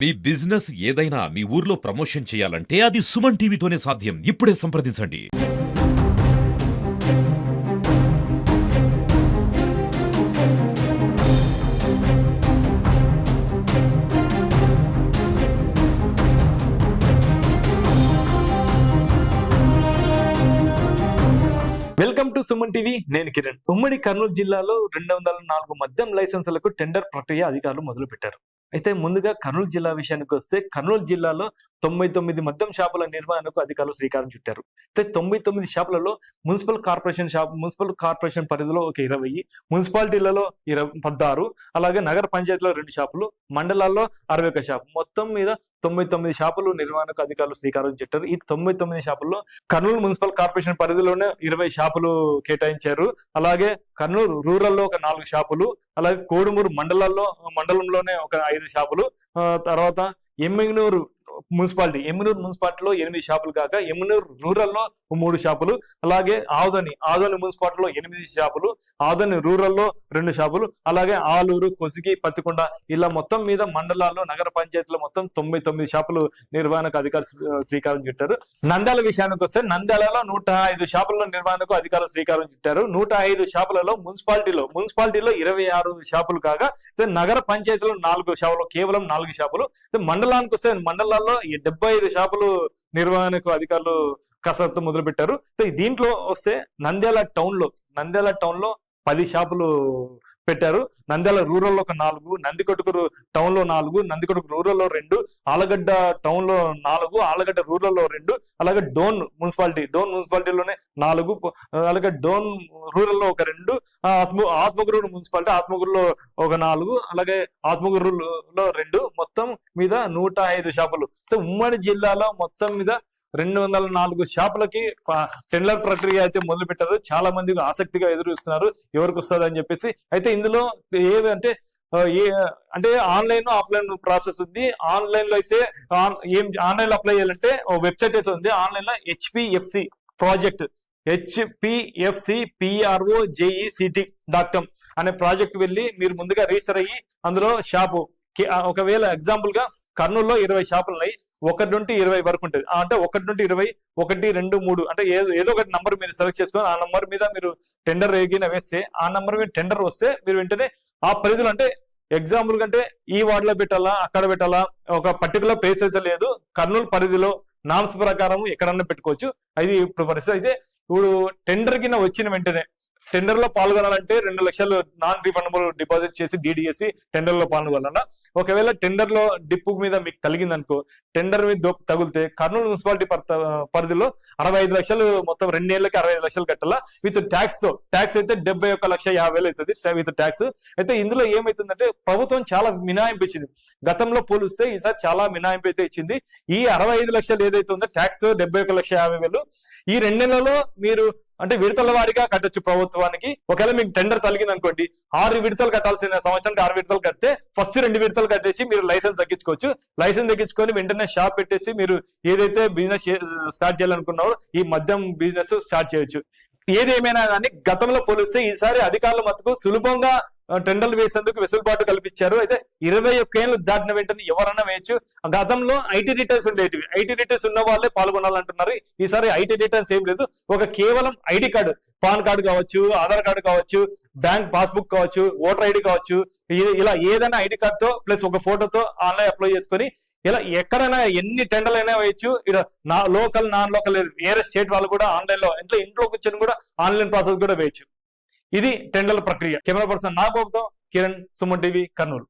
మీ business ఏదైనా మీ ఊర్లో promotion చేయాలంటే అది సుమన్ టీవీతోనే సాధ్యం. ఇప్పుడే సంప్రదించండి. Welcome to Suman TV. నేను కిరణ్. ఉమ్మడి కర్నూలు జిల్లాలో 204 మద్యం లైసెన్సులకు టెండర్ ప్రక్రియ అధికారులు మొదలు పెట్టారు. అయితే ముందుగా కర్నూలు జిల్లా విషయానికి వస్తే కర్నూలు జిల్లాలో 99 మద్యం షాపుల నిర్వహణకు అధికారులు శ్రీకారం చుట్టారు. అయితే 99 షాపులలో మున్సిపల్ కార్పొరేషన్ పరిధిలో ఒక 20, మున్సిపాలిటీలలో 16, అలాగే నగర పంచాయతీలో 2 షాపులు, మండలాల్లో 61 షాపు, మొత్తం మీద 99 షాపులు నిర్వహణకు అధికారులు శ్రీకారం చుట్టారు. ఈ 99 షాపుల్లో కర్నూలు మున్సిపల్ కార్పొరేషన్ పరిధిలోనే 20 షాపులు కేటాయించారు. అలాగే కర్నూలు రూరల్లో ఒక 4 షాపులు, అలాగే కోడుమూరు మండలంలోనే ఒక 5 షాపులు, తర్వాత ఎమ్మిగనూరు మున్సిపాలిటీలో 8 షాపులు కాక ఎమ్మిగనూరు రూరల్లో 3 షాపులు, అలాగే ఆదోని మున్సిపాలిటీలో 8 షాపులు, ఆదోని రూరల్లో 2 షాపులు, అలాగే ఆలూరు, కొసిగి, పత్తికొండ ఇలా మొత్తం మీద మండలాల్లో నగర పంచాయతీలో మొత్తం 99 షాపులు నిర్వహణకు అధికారులు శ్రీకారం చుట్టారు. నంద్యాల విషయానికి వస్తే నంద్యాలలో 105 షాపుల నిర్వహణకు అధికారులు శ్రీకారం చుట్టారు. 105 షాపులలో మున్సిపాలిటీలో 26 షాపులు కాగా నగర పంచాయతీలో 4 షాపులు, కేవలం 4 షాపులు. మండలానికి వస్తే మండలాల్లో 75 షాపులు నిర్వహణకు అధికారులు కసరత్తు మొదలు పెట్టారు. దీంట్లో వస్తే నంద్యాల టౌన్ లో 10 షాపులు పెట్టారు. నంద్యాల రూరల్లో ఒక 4, నందికొట్కూరు టౌన్ లో 4, నందికొట్కూరు రూరల్లో 2, ఆలగడ్డ టౌన్ లో 4, ఆలగడ్డ రూరల్లో 2, అలాగే డోన్ మున్సిపాలిటీలోనే 4, అలాగే డోన్ రూరల్లో ఒక 2, ఆత్మకూరు మున్సిపాలిటీ ఆత్మకూరులో ఒక 4, అలాగే ఆత్మకూరులో 2, మొత్తం మీద 105 షాపులు. ఉమ్మడి జిల్లాలో మొత్తం మీద 204 షాపులకి టెండర్ ప్రక్రియ అయితే మొదలు పెట్టారు. చాలా మంది ఆసక్తిగా ఎదురు చూస్తున్నారు ఎవరికి వస్తుంది అని చెప్పేసి. అయితే ఇందులో ఏదంటే అంటే ఆన్లైన్ ఆఫ్లైన్ ప్రాసెస్ ఉంది. ఆన్లైన్ లో అయితే ఆన్లైన్ లో అప్లై చేయాలంటే వెబ్సైట్ అయితే ఉంది. ఆన్లైన్ లో HPFC ప్రాజెక్ట్ HPFCPROJECT.com అనే ప్రాజెక్ట్ వెళ్ళి మీరు ముందుగా రిజిస్టర్ అయ్యి అందులో షాపు ఒకవేళ ఎగ్జాంపుల్ గా కర్నూలులో 20 షాపులు ఉన్నాయి, 1 నుండి 20 వరకు ఉంటుంది. అంటే 1 నుండి 20, 1, 2, 3 అంటే ఏదో ఒకటి నంబర్ మీరు సెలెక్ట్ చేసుకొని ఆ నంబర్ మీద మీరు టెండర్ వేస్తే ఆ నంబర్ మీద టెండర్ వస్తే మీరు వెంటనే ఆ పరిధిలో అంటే ఎగ్జాంపుల్ కంటే ఈ వార్డులో పెట్టాలా అక్కడ పెట్టాలా ఒక పర్టికులర్ ప్లేస్ అయితే లేదు. కర్నూలు పరిధిలో నామ్స్ ప్రకారం ఎక్కడన్నా పెట్టుకోవచ్చు. అది ఇప్పుడు పరిస్థితి. అయితే ఇప్పుడు టెండర్ కింద వచ్చిన వెంటనే టెండర్ లో పాల్గొనాలంటే 2 లక్షలు నాన్ రిఫండబుల్ డిపాజిట్ చేసి DD చేసి టెండర్ లో పాల్గొనాలన్నా. ఒకవేళ టెండర్ లో డిప్పు మీద మీకు తగిలిందనుకో, టెండర్ మీద తగిలితే కర్నూలు మున్సిపాలిటీ పరిధిలో 65 లక్షలు, మొత్తం 2 ఏళ్ళకి 65 లక్షలు కట్టాలా విత్ ట్యాక్స్ అయితే 71,50,000 అవుతుంది విత్ ట్యాక్స్. అయితే ఇందులో ఏమైతుందంటే ప్రభుత్వం చాలా మినహాయింపు ఇచ్చింది. గతంలో పోలిస్తే ఈసారి చాలా మినహాయింపు అయితే ఇచ్చింది. ఈ 65 లక్షలు ఏదైతే ఉందో ట్యాక్స్ 71,50,000 ఈ 2 నెలల్లో మీరు అంటే విడతల వారీగా కట్టొచ్చు ప్రభుత్వానికి. ఒకవేళ మీకు టెండర్ తగిలింది అనుకోండి, 6 విడతలు కట్టాల్సిన సంవత్సరానికి 6 విడతలు కడితే ఫస్ట్ 2 విడతలు కట్టేసి మీరు లైసెన్స్ తగ్గించుకోవచ్చు. లైసెన్స్ తగ్గించుకొని వెంటనే షాప్ పెట్టేసి మీరు ఏదైతే బిజినెస్ స్టార్ట్ చేయాలనుకున్నారో ఈ మద్యం బిజినెస్ స్టార్ట్ చేయొచ్చు. ఏదేమైనా కానీ గతంలో పోలిస్తే ఈసారి అధికారుల మట్టుకు సులభంగా టెండర్లు వేసేందుకు వెసులుబాటు కల్పించారు. అయితే 21 ఏళ్ళు దాటిన వెంటనే ఎవరన్నా వేయచ్చు. గతంలో IT రిటర్న్స్ ఉండేటివి, IT రిటర్న్స్ ఉన్న వాళ్ళే పాల్గొనాలంటున్నారు. ఈసారి IT రిటర్న్స్ ఏం లేదు. కేవలం ID కార్డు, పాన్ కార్డు కావచ్చు, ఆధార్ కార్డు కావచ్చు, బ్యాంక్ పాస్బుక్ కావచ్చు, ఓటర్ ID కావచ్చు, ఇలా ఏదైనా ID కార్డుతో ప్లస్ ఒక ఫోటోతో ఆన్లైన్ అప్లై చేసుకొని ఇలా ఎక్కడైనా ఎన్ని టెండర్లు అయినా వేయచ్చు. ఇక్కడ లోకల్ నాన్ లోకల్ వేరే స్టేట్ వాళ్ళు కూడా ఆన్లైన్ లో ఇంట్లో కూర్చొని కూడా ఆన్లైన్ ప్రాసెస్ కూడా వేయచ్చు. ఇది టెండర్ల ప్రక్రియ. కెమెరా పర్సన్ నాగబాబుతో కిరణ్, సుమన్ టీవీ, కర్నూలు.